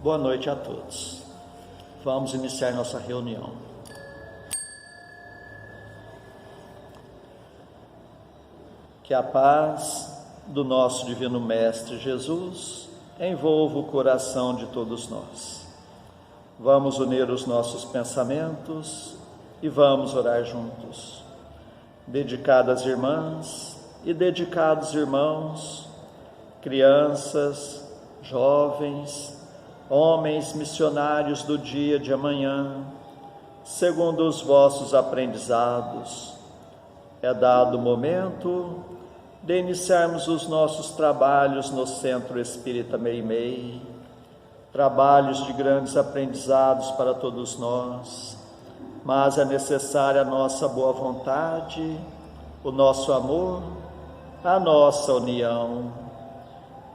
Boa noite a todos. Vamos iniciar nossa reunião. Que a paz do nosso Divino Mestre Jesus envolva o coração de todos nós. Vamos unir os nossos pensamentos e vamos orar juntos. Dedicadas irmãs e dedicados irmãos, crianças, jovens, homens missionários do dia de amanhã, segundo os vossos aprendizados, é dado o momento de iniciarmos os nossos trabalhos no Centro Espírita Meimei, trabalhos de grandes aprendizados para todos nós, mas é necessária a nossa boa vontade, o nosso amor, a nossa união.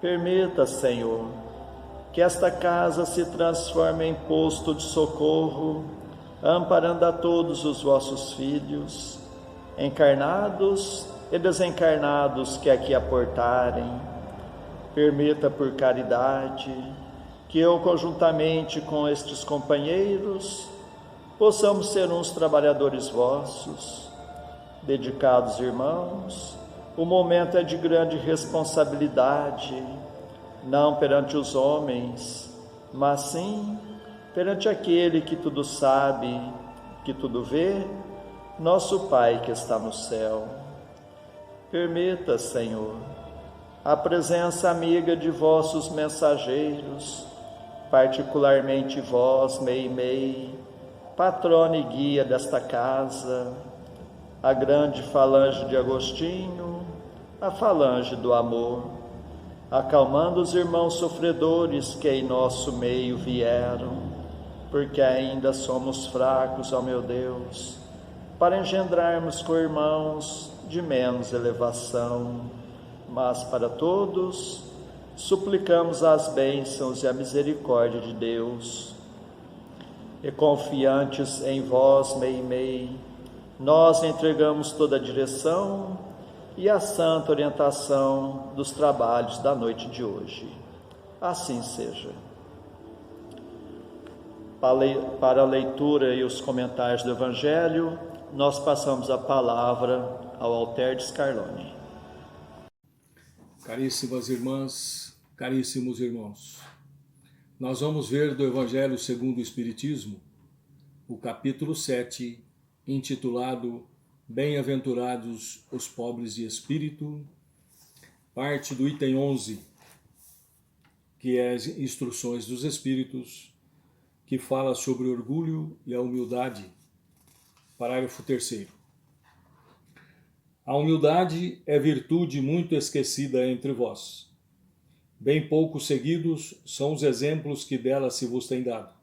Permita, Senhor, que esta casa se transforme em posto de socorro, amparando a todos os vossos filhos, encarnados e desencarnados que aqui aportarem. Permita, por caridade, que eu, conjuntamente com estes companheiros, possamos ser uns trabalhadores vossos. Dedicados irmãos, o momento é de grande responsabilidade, não perante os homens, mas sim perante aquele que tudo sabe, que tudo vê, nosso Pai que está no céu. Permita, Senhor, a presença amiga de vossos mensageiros, particularmente vós, Meimei, patrona e guia desta casa, a grande falange de Agostinho, a falange do amor, acalmando os irmãos sofredores que em nosso meio vieram, porque ainda somos fracos, ó meu Deus, para engendrarmos com irmãos de menos elevação, mas para todos suplicamos as bênçãos e a misericórdia de Deus. E confiantes em vós, Meimei, nós entregamos toda a direção e a santa orientação dos trabalhos da noite de hoje. Assim seja. Para a leitura e os comentários do Evangelho, nós passamos a palavra ao Alter de Scarlone. Caríssimas irmãs, caríssimos irmãos, nós vamos ver do Evangelho segundo o Espiritismo, o capítulo 7, intitulado Bem-aventurados os pobres de espírito, parte do item 11, que é as instruções dos espíritos, que fala sobre o orgulho e a humildade. Parágrafo 3º. A humildade é virtude muito esquecida entre vós. Bem pouco seguidos são os exemplos que dela se vos têm dado.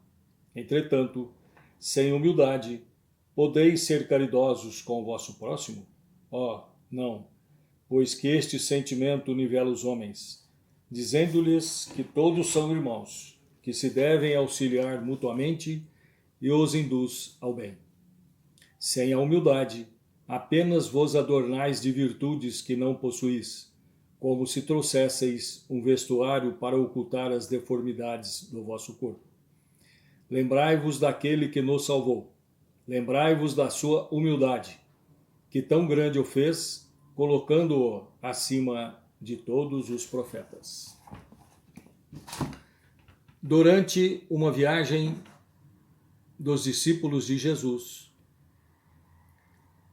Entretanto, sem humildade, podeis ser caridosos com o vosso próximo? Não, pois que este sentimento nivela os homens, dizendo-lhes que todos são irmãos, que se devem auxiliar mutuamente e os induz ao bem. Sem a humildade, apenas vos adornais de virtudes que não possuís, como se trouxesseis um vestuário para ocultar as deformidades do vosso corpo. Lembrai-vos daquele que nos salvou. Lembrai-vos da sua humildade, que tão grande o fez, colocando-o acima de todos os profetas. Durante uma viagem dos discípulos de Jesus,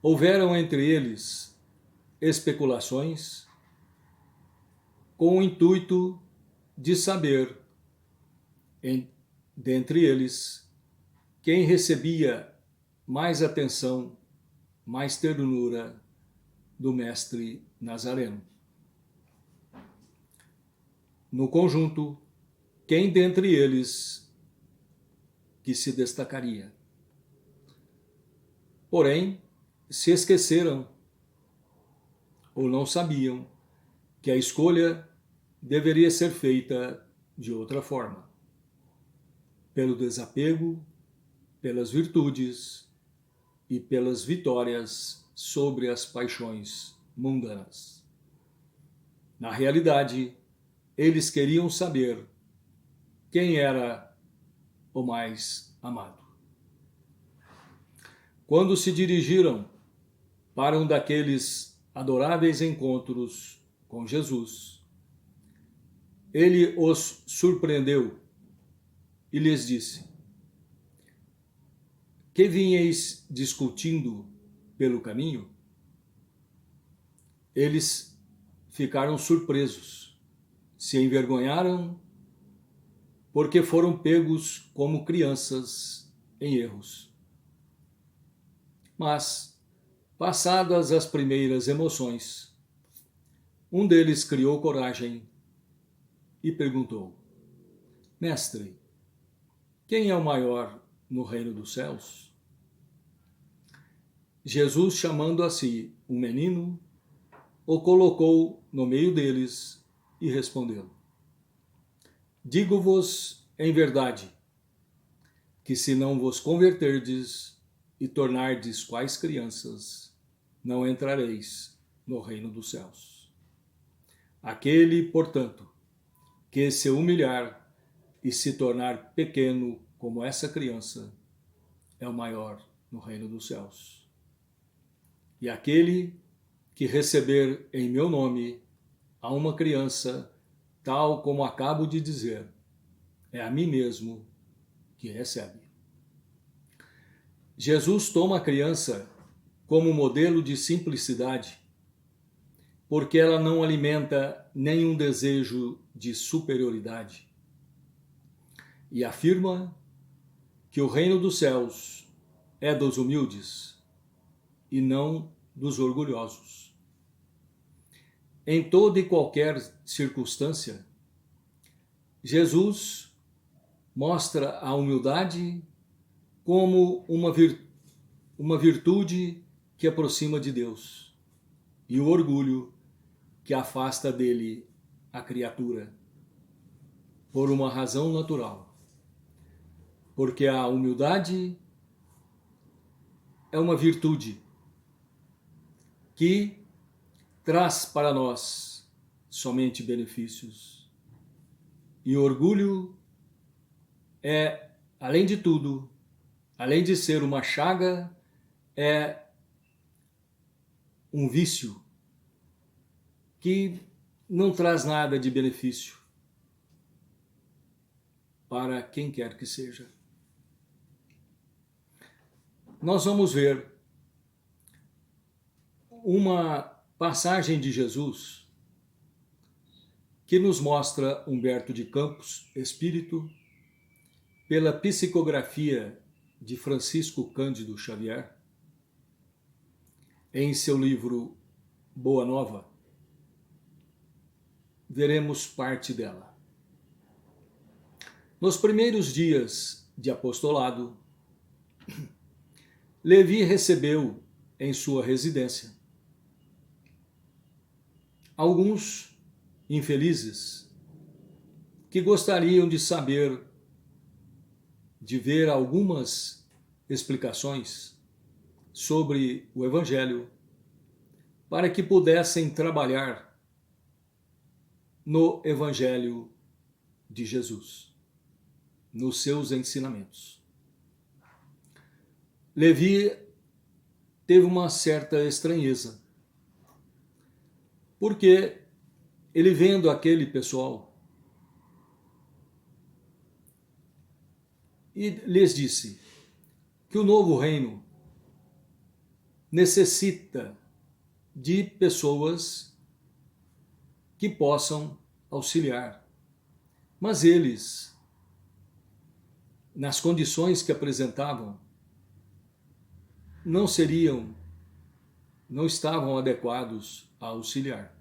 houveram entre eles especulações com o intuito de saber, dentre eles, quem recebia mais atenção, mais ternura do Mestre Nazareno. No conjunto, quem dentre eles que se destacaria? Porém, se esqueceram ou não sabiam que a escolha deveria ser feita de outra forma, pelo desapego, pelas virtudes e pelas vitórias sobre as paixões mundanas. Na realidade, eles queriam saber quem era o mais amado. Quando se dirigiram para um daqueles adoráveis encontros com Jesus, ele os surpreendeu e lhes disse: que vinhais discutindo pelo caminho? Eles ficaram surpresos, se envergonharam, porque foram pegos como crianças em erros. Mas, passadas as primeiras emoções, um deles criou coragem e perguntou: Mestre, quem é o maior no reino dos céus? Jesus, chamando a si um menino, o colocou no meio deles e respondeu: digo-vos em verdade, que se não vos converterdes e tornardes quais crianças, não entrareis no reino dos céus. Aquele, portanto, que se humilhar e se tornar pequeno como essa criança, é o maior no reino dos céus. E aquele que receber em meu nome a uma criança, tal como acabo de dizer, é a mim mesmo que recebe. Jesus toma a criança como modelo de simplicidade, porque ela não alimenta nenhum desejo de superioridade, e afirma que o reino dos céus é dos humildes e não dos orgulhosos. Em toda e qualquer circunstância, Jesus mostra a humildade como uma virtude que aproxima de Deus e o orgulho que afasta dele a criatura, por uma razão natural. Porque a humildade é uma virtude que traz para nós somente benefícios. E o orgulho é, além de tudo, além de ser uma chaga, é um vício que não traz nada de benefício para quem quer que seja. Nós vamos ver uma passagem de Jesus que nos mostra Humberto de Campos, espírito, pela psicografia de Francisco Cândido Xavier, em seu livro Boa Nova. Veremos parte dela. Nos primeiros dias de apostolado, Levi recebeu em sua residência alguns infelizes que gostariam de saber, de ver algumas explicações sobre o Evangelho, para que pudessem trabalhar no Evangelho de Jesus, nos seus ensinamentos. Levi teve uma certa estranheza, porque ele, vendo aquele pessoal, e lhes disse que o novo reino necessita de pessoas que possam auxiliar. Mas eles, nas condições que apresentavam, não estavam adequados a auxiliar.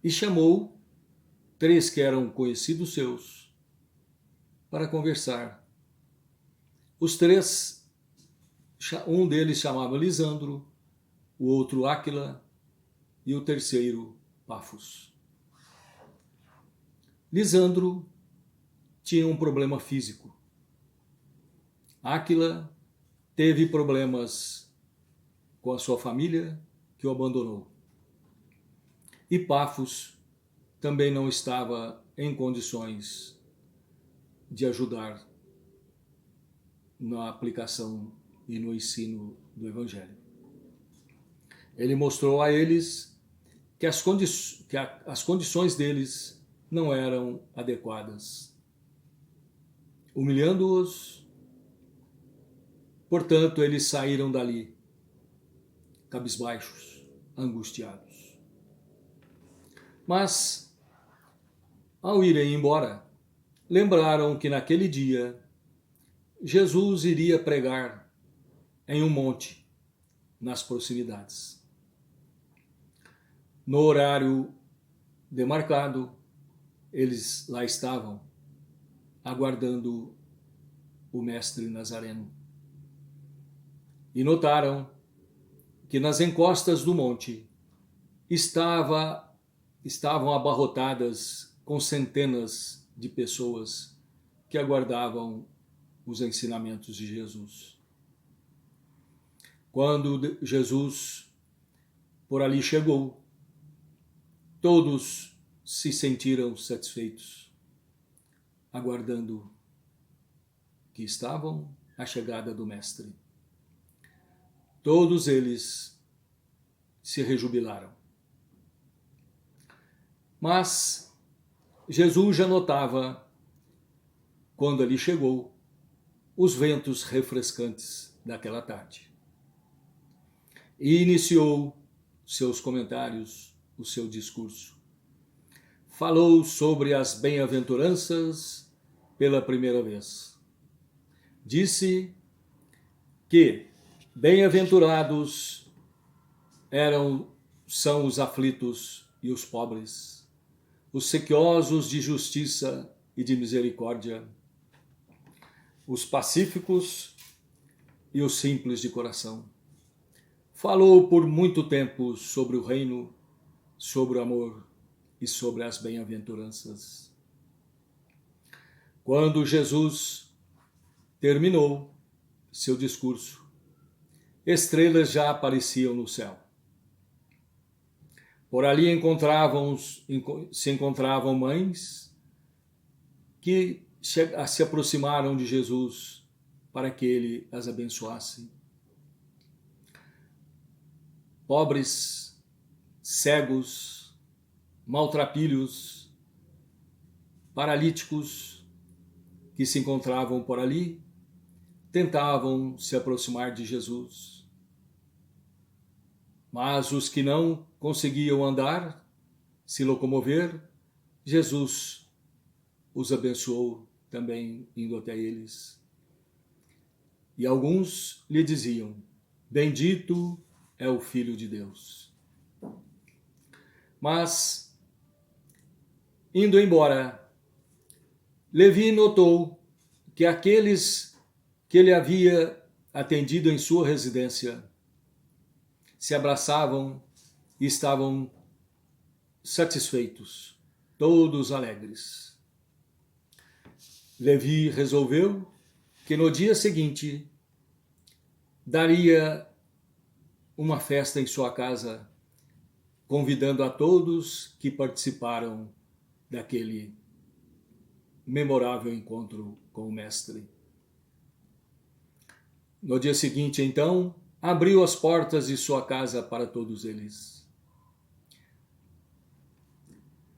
E chamou 3 que eram conhecidos seus para conversar. Os 3, um deles chamava Lisandro, o outro Áquila e o terceiro Pafos. Lisandro tinha um problema físico. Áquila teve problemas com a sua família, que o abandonou. E Pafos também não estava em condições de ajudar na aplicação e no ensino do Evangelho. Ele mostrou a eles que as condições deles não eram adequadas, humilhando-os. Portanto, eles saíram dali cabisbaixos, angustiados. Mas, ao irem embora, lembraram que naquele dia Jesus iria pregar em um monte nas proximidades. No horário demarcado, eles lá estavam, aguardando o Mestre Nazareno. E notaram que nas encostas do monte estavam abarrotadas com centenas de pessoas que aguardavam os ensinamentos de Jesus. Quando Jesus por ali chegou, todos se sentiram satisfeitos, aguardando que estavam a chegada do Mestre. Todos eles se rejubilaram. Mas Jesus já notava, quando ali chegou, os ventos refrescantes daquela tarde. E iniciou seus comentários, o seu discurso. Falou sobre as bem-aventuranças pela primeira vez. Disse que bem-aventurados são os aflitos e os pobres, os sequiosos de justiça e de misericórdia, os pacíficos e os simples de coração. Falou por muito tempo sobre o reino, sobre o amor e sobre as bem-aventuranças. Quando Jesus terminou seu discurso, estrelas já apareciam no céu. Por ali se encontravam mães que se aproximaram de Jesus para que ele as abençoasse. Pobres, cegos, maltrapilhos, paralíticos que se encontravam por ali, tentavam se aproximar de Jesus. Mas os que não conseguiam andar, se locomover, Jesus os abençoou também indo até eles. E alguns lhe diziam: bendito é o Filho de Deus. Mas, indo embora, Levi notou que aqueles que ele havia atendido em sua residência se abraçavam e estavam satisfeitos, todos alegres. Levi resolveu que no dia seguinte daria uma festa em sua casa, convidando a todos que participaram daquele memorável encontro com o Mestre. No dia seguinte, então, abriu as portas de sua casa para todos eles.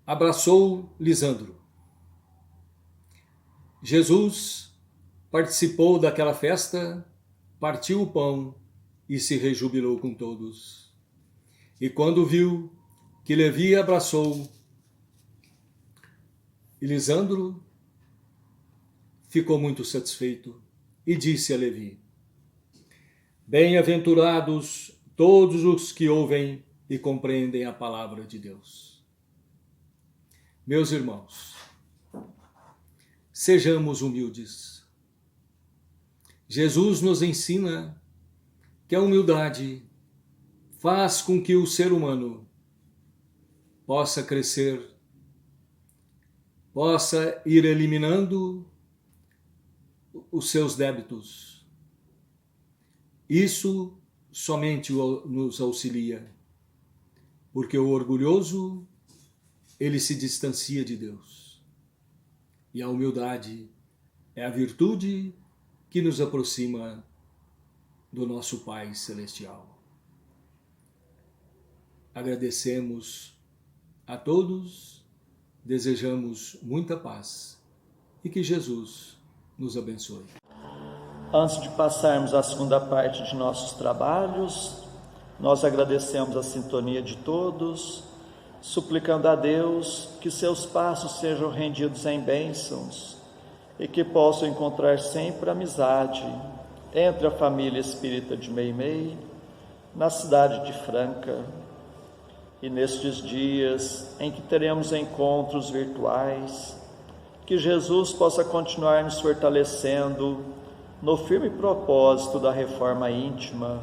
Abraçou Lisandro. Jesus participou daquela festa, partiu o pão e se rejubilou com todos. E quando viu que Levi abraçou Lisandro, ficou muito satisfeito e disse a Levi: bem-aventurados todos os que ouvem e compreendem a palavra de Deus. Meus irmãos, sejamos humildes. Jesus nos ensina que a humildade faz com que o ser humano possa crescer, possa ir eliminando os seus débitos. Isso somente nos auxilia, porque o orgulhoso, ele se distancia de Deus. E a humildade é a virtude que nos aproxima do nosso Pai Celestial. Agradecemos a todos, desejamos muita paz e que Jesus nos abençoe. Antes de passarmos à segunda parte de nossos trabalhos, nós agradecemos a sintonia de todos, suplicando a Deus que seus passos sejam rendidos em bênçãos e que possam encontrar sempre amizade entre a família espírita de Meimei, na cidade de Franca. E nestes dias em que teremos encontros virtuais, que Jesus possa continuar nos fortalecendo no firme propósito da reforma íntima,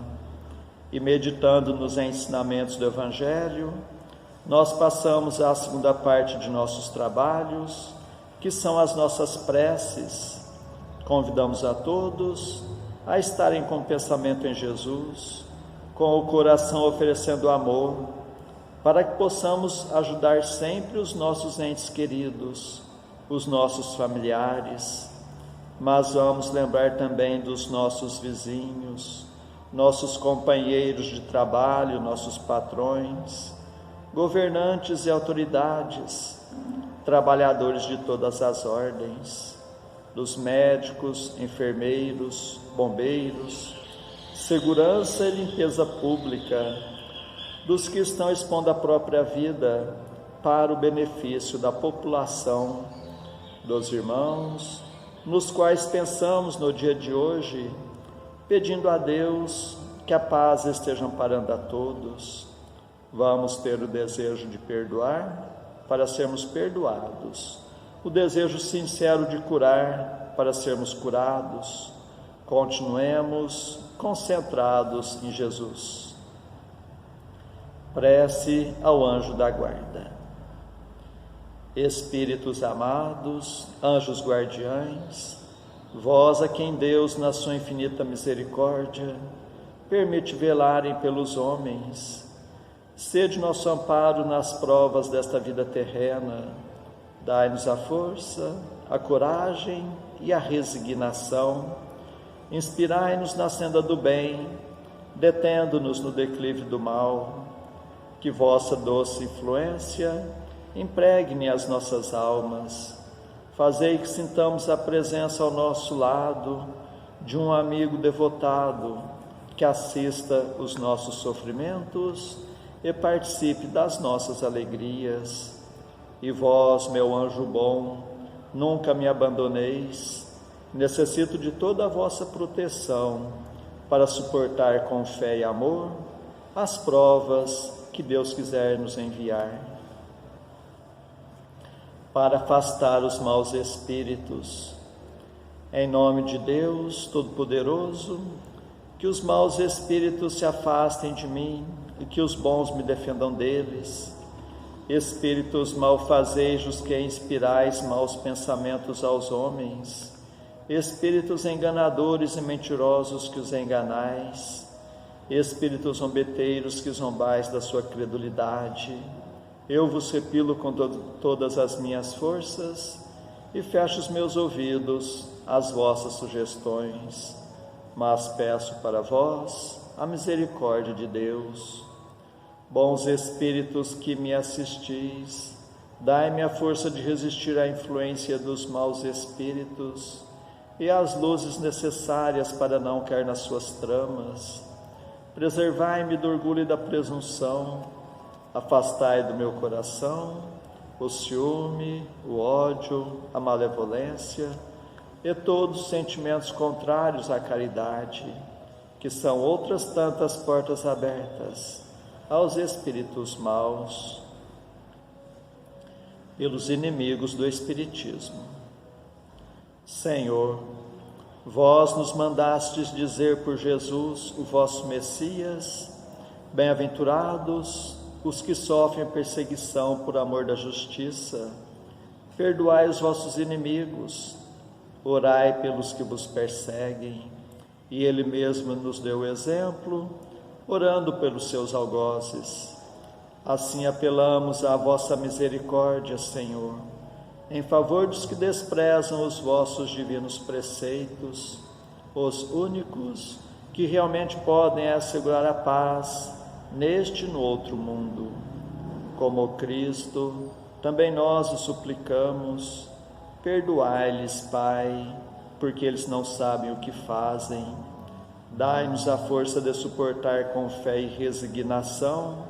e meditando nos ensinamentos do Evangelho, nós passamos à segunda parte de nossos trabalhos, que são as nossas preces. Convidamos a todos a estarem com o pensamento em Jesus, com o coração oferecendo amor, para que possamos ajudar sempre os nossos entes queridos, os nossos familiares, mas vamos lembrar também dos nossos vizinhos, nossos companheiros de trabalho, nossos patrões, governantes e autoridades, trabalhadores de todas as ordens, dos médicos, enfermeiros, bombeiros, segurança e limpeza pública, dos que estão expondo a própria vida para o benefício da população, dos irmãos, nos quais pensamos no dia de hoje, pedindo a Deus que a paz esteja amparando a todos. Vamos ter o desejo de perdoar para sermos perdoados, o desejo sincero de curar para sermos curados. Continuemos concentrados em Jesus. Prece ao anjo da guarda. Espíritos amados, anjos guardiães, vós a quem Deus, na sua infinita misericórdia, permite velarem pelos homens, sede nosso amparo nas provas desta vida terrena, dai-nos a força, a coragem e a resignação, inspirai-nos na senda do bem, detendo-nos no declive do mal, que vossa doce influência impregne as nossas almas, fazei que sintamos a presença ao nosso lado de um amigo devotado, que assista os nossos sofrimentos e participe das nossas alegrias. E vós, meu anjo bom, nunca me abandoneis, necessito de toda a vossa proteção para suportar com fé e amor as provas que Deus quiser nos enviar. Para afastar os maus espíritos, em nome de Deus Todo-Poderoso, que os maus espíritos se afastem de mim e que os bons me defendam deles. Espíritos malfazejos que inspirais maus pensamentos aos homens, espíritos enganadores e mentirosos que os enganais, espíritos zombeteiros que zombais da sua credulidade, eu vos repilo com todas as minhas forças e fecho os meus ouvidos às vossas sugestões, mas peço para vós a misericórdia de Deus. Bons espíritos que me assistis, dai-me a força de resistir à influência dos maus espíritos e as luzes necessárias para não cair nas suas tramas. Preservai-me do orgulho e da presunção, afastai do meu coração o ciúme, o ódio, a malevolência e todos os sentimentos contrários à caridade, que são outras tantas portas abertas aos espíritos maus, pelos inimigos do Espiritismo. Senhor, vós nos mandastes dizer por Jesus, o vosso Messias, bem-aventurados os que sofrem perseguição por amor da justiça, perdoai os vossos inimigos, orai pelos que vos perseguem, e Ele mesmo nos deu o exemplo, orando pelos seus algozes. Assim apelamos à vossa misericórdia, Senhor, em favor dos que desprezam os vossos divinos preceitos, os únicos que realmente podem assegurar a paz neste e no outro mundo. Como Cristo, também nós o suplicamos, perdoai-lhes, Pai, porque eles não sabem o que fazem. Dai-nos a força de suportar com fé e resignação,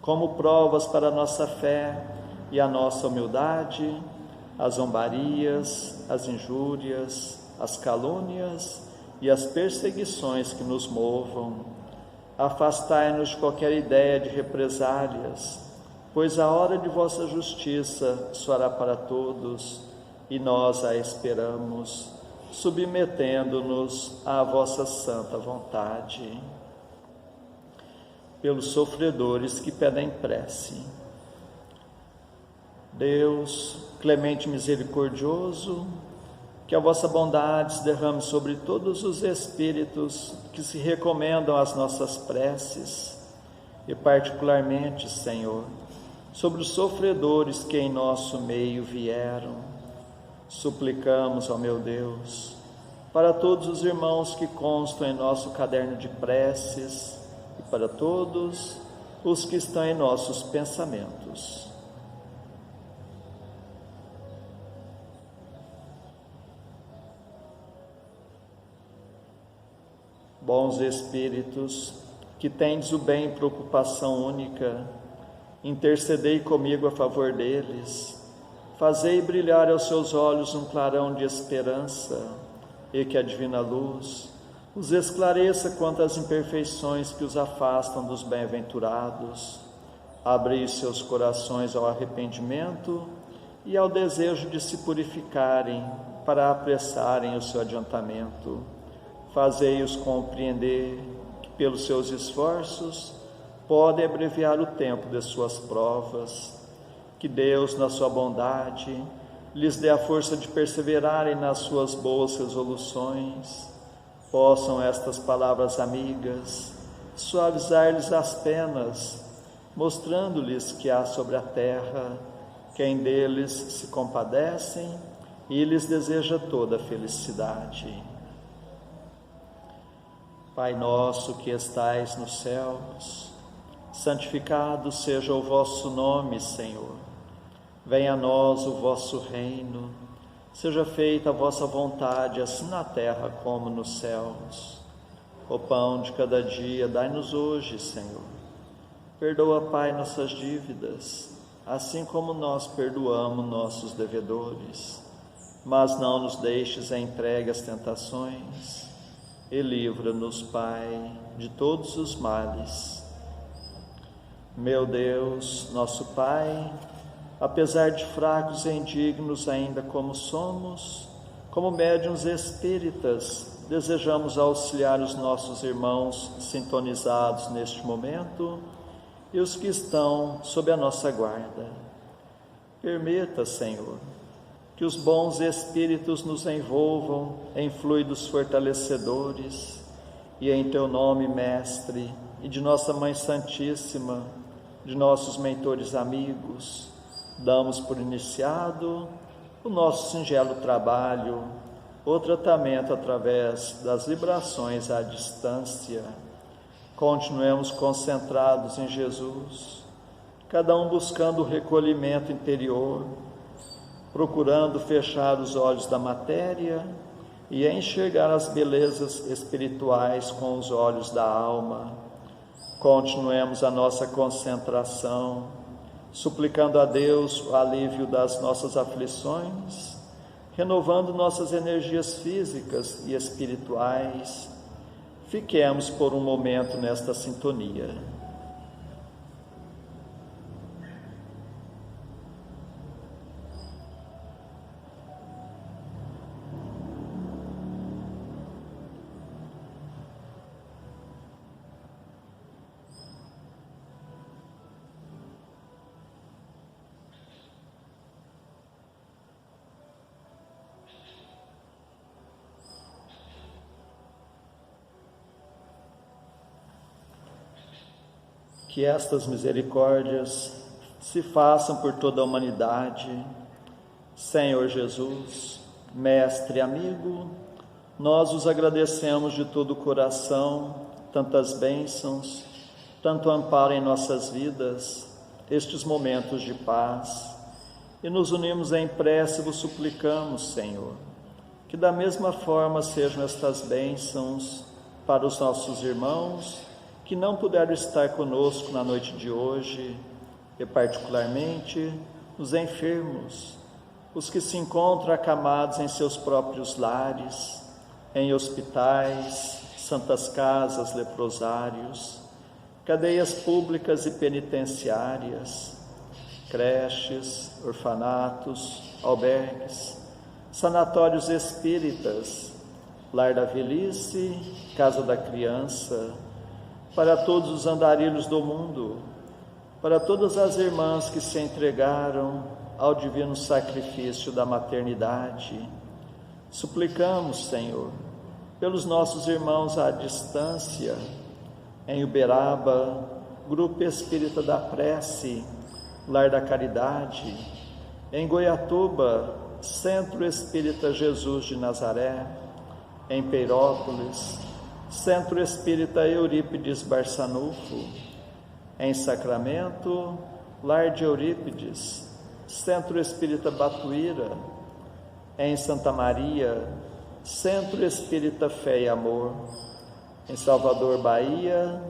como provas para a nossa fé e a nossa humildade, as zombarias, as injúrias, as calúnias e as perseguições que nos movam. Afastai-nos de qualquer ideia de represálias, pois a hora de vossa justiça soará para todos, e nós a esperamos, submetendo-nos à vossa santa vontade. Pelos sofredores que pedem prece. Deus, clemente e misericordioso, que a vossa bondade se derrame sobre todos os espíritos que se recomendam às nossas preces, e particularmente, Senhor, sobre os sofredores que em nosso meio vieram. Suplicamos, ó meu Deus, para todos os irmãos que constam em nosso caderno de preces e para todos os que estão em nossos pensamentos. Bons Espíritos, que tendes o bem e preocupação única, intercedei comigo a favor deles, fazei brilhar aos seus olhos um clarão de esperança, e que a divina luz os esclareça quanto às imperfeições que os afastam dos bem-aventurados. Abri seus corações ao arrependimento e ao desejo de se purificarem para apressarem o seu adiantamento. Fazei-os compreender que, pelos seus esforços, podem abreviar o tempo de suas provas. Que Deus, na sua bondade, lhes dê a força de perseverarem nas suas boas resoluções. Possam estas palavras amigas suavizar-lhes as penas, mostrando-lhes que há sobre a terra quem deles se compadecem e lhes deseja toda a felicidade. Pai nosso que estais nos céus, santificado seja o vosso nome, Senhor. Venha a nós o vosso reino, seja feita a vossa vontade, assim na terra como nos céus. O pão de cada dia dai-nos hoje, Senhor. Perdoa, Pai, nossas dívidas, assim como nós perdoamos nossos devedores. Mas não nos deixes entregue às tentações, e livra-nos, Pai, de todos os males. Meu Deus, nosso Pai, apesar de fracos e indignos ainda como somos, como médiuns espíritas, desejamos auxiliar os nossos irmãos sintonizados neste momento e os que estão sob a nossa guarda. Permita, Senhor, que os bons espíritos nos envolvam em fluidos fortalecedores e em Teu nome, Mestre, e de nossa Mãe Santíssima, de nossos mentores amigos, damos por iniciado o nosso singelo trabalho, o tratamento através das vibrações à distância. Continuemos concentrados em Jesus, cada um buscando o recolhimento interior, procurando fechar os olhos da matéria e enxergar as belezas espirituais com os olhos da alma. Continuemos a nossa concentração, suplicando a Deus o alívio das nossas aflições, renovando nossas energias físicas e espirituais. Fiquemos por um momento nesta sintonia. Que estas misericórdias se façam por toda a humanidade, Senhor Jesus, Mestre e amigo, nós os agradecemos de todo o coração, tantas bênçãos, tanto amparo em nossas vidas, estes momentos de paz, e nos unimos em prece e vos suplicamos, Senhor, que da mesma forma sejam estas bênçãos para os nossos irmãos que não puderam estar conosco na noite de hoje, e particularmente os enfermos, os que se encontram acamados em seus próprios lares, em hospitais, santas casas, leprosários, cadeias públicas e penitenciárias, creches, orfanatos, albergues, sanatórios espíritas, lar da velhice, casa da criança, para todos os andarilhos do mundo, para todas as irmãs que se entregaram ao divino sacrifício da maternidade. Suplicamos, Senhor, pelos nossos irmãos à distância, em Uberaba, Grupo Espírita da Prece, Lar da Caridade, em Goiatuba, Centro Espírita Jesus de Nazaré, em Peirópolis, Centro Espírita Eurípides Barçanufo, em Sacramento, Lar de Eurípides, Centro Espírita Batuíra, em Santa Maria, Centro Espírita Fé e Amor, em Salvador, Bahia,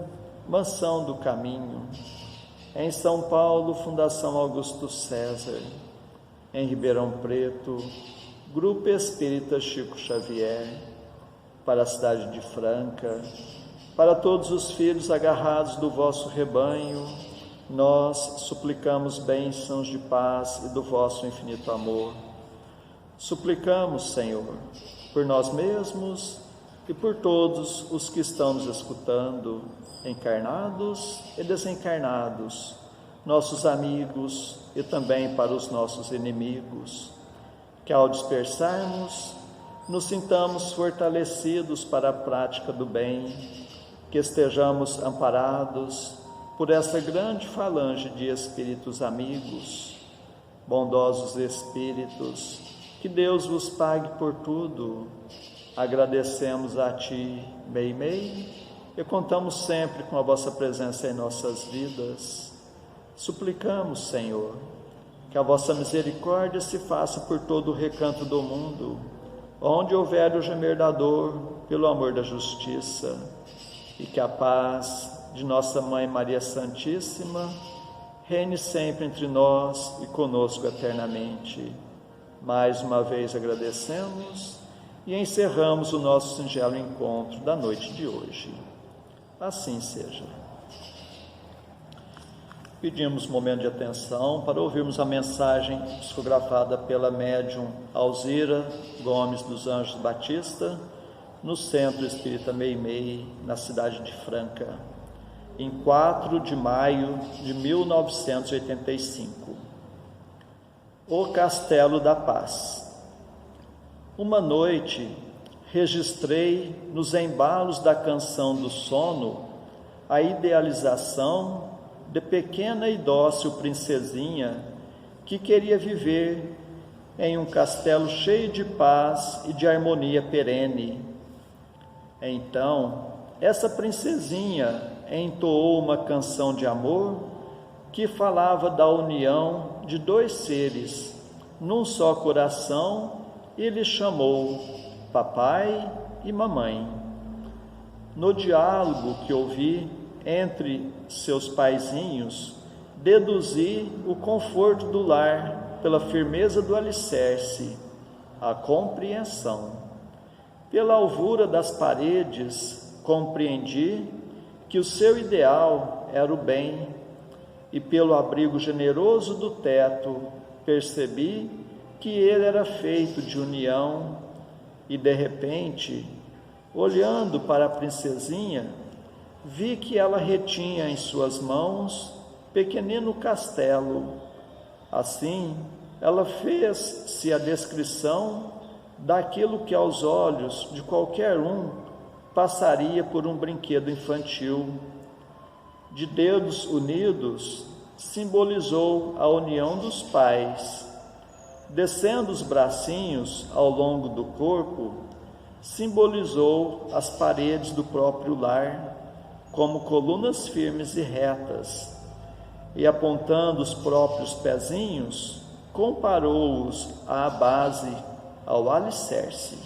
Mansão do Caminho, em São Paulo, Fundação Augusto César, em Ribeirão Preto, Grupo Espírita Chico Xavier, para a cidade de Franca, para todos os filhos agarrados do vosso rebanho, nós suplicamos bênçãos de paz e do vosso infinito amor. Suplicamos, Senhor, por nós mesmos e por todos os que estão nos escutando, encarnados e desencarnados, nossos amigos e também para os nossos inimigos, que ao dispersarmos, nos sintamos fortalecidos para a prática do bem, que estejamos amparados por essa grande falange de espíritos amigos, bondosos espíritos, que Deus vos pague por tudo. Agradecemos a Ti, Meimei, e contamos sempre com a vossa presença em nossas vidas. Suplicamos, Senhor, que a vossa misericórdia se faça por todo o recanto do mundo, onde houver o gemer da dor, pelo amor da justiça, e que a paz de nossa Mãe Maria Santíssima reine sempre entre nós e conosco eternamente. Mais uma vez agradecemos e encerramos o nosso singelo encontro da noite de hoje. Assim seja. Pedimos um momento de atenção para ouvirmos a mensagem psicografada pela médium Alzira Gomes dos Anjos Batista, no Centro Espírita Meimei, na cidade de Franca, em 4 de maio de 1985. O Castelo da Paz. Uma noite, registrei nos embalos da canção do sono a idealização de pequena e dócil princesinha que queria viver em um castelo cheio de paz e de harmonia perene. Então, essa princesinha entoou uma canção de amor que falava da união de dois seres num só coração e lhe chamou papai e mamãe. No diálogo que ouvi entre seus paizinhos, deduzi o conforto do lar pela firmeza do alicerce, a compreensão. Pela alvura das paredes, compreendi que o seu ideal era o bem, e pelo abrigo generoso do teto, percebi que ele era feito de união, e de repente, olhando para a princesinha, vi que ela retinha em suas mãos pequenino castelo. Assim, ela fez-se a descrição daquilo que aos olhos de qualquer um passaria por um brinquedo infantil. De dedos unidos, simbolizou a união dos pais. descendo os bracinhos ao longo do corpo, simbolizou as paredes do próprio lar como colunas firmes e retas, e apontando os próprios pezinhos, comparou-os à base, ao alicerce.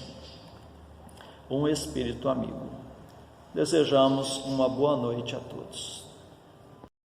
Um espírito amigo. Desejamos uma boa noite a todos.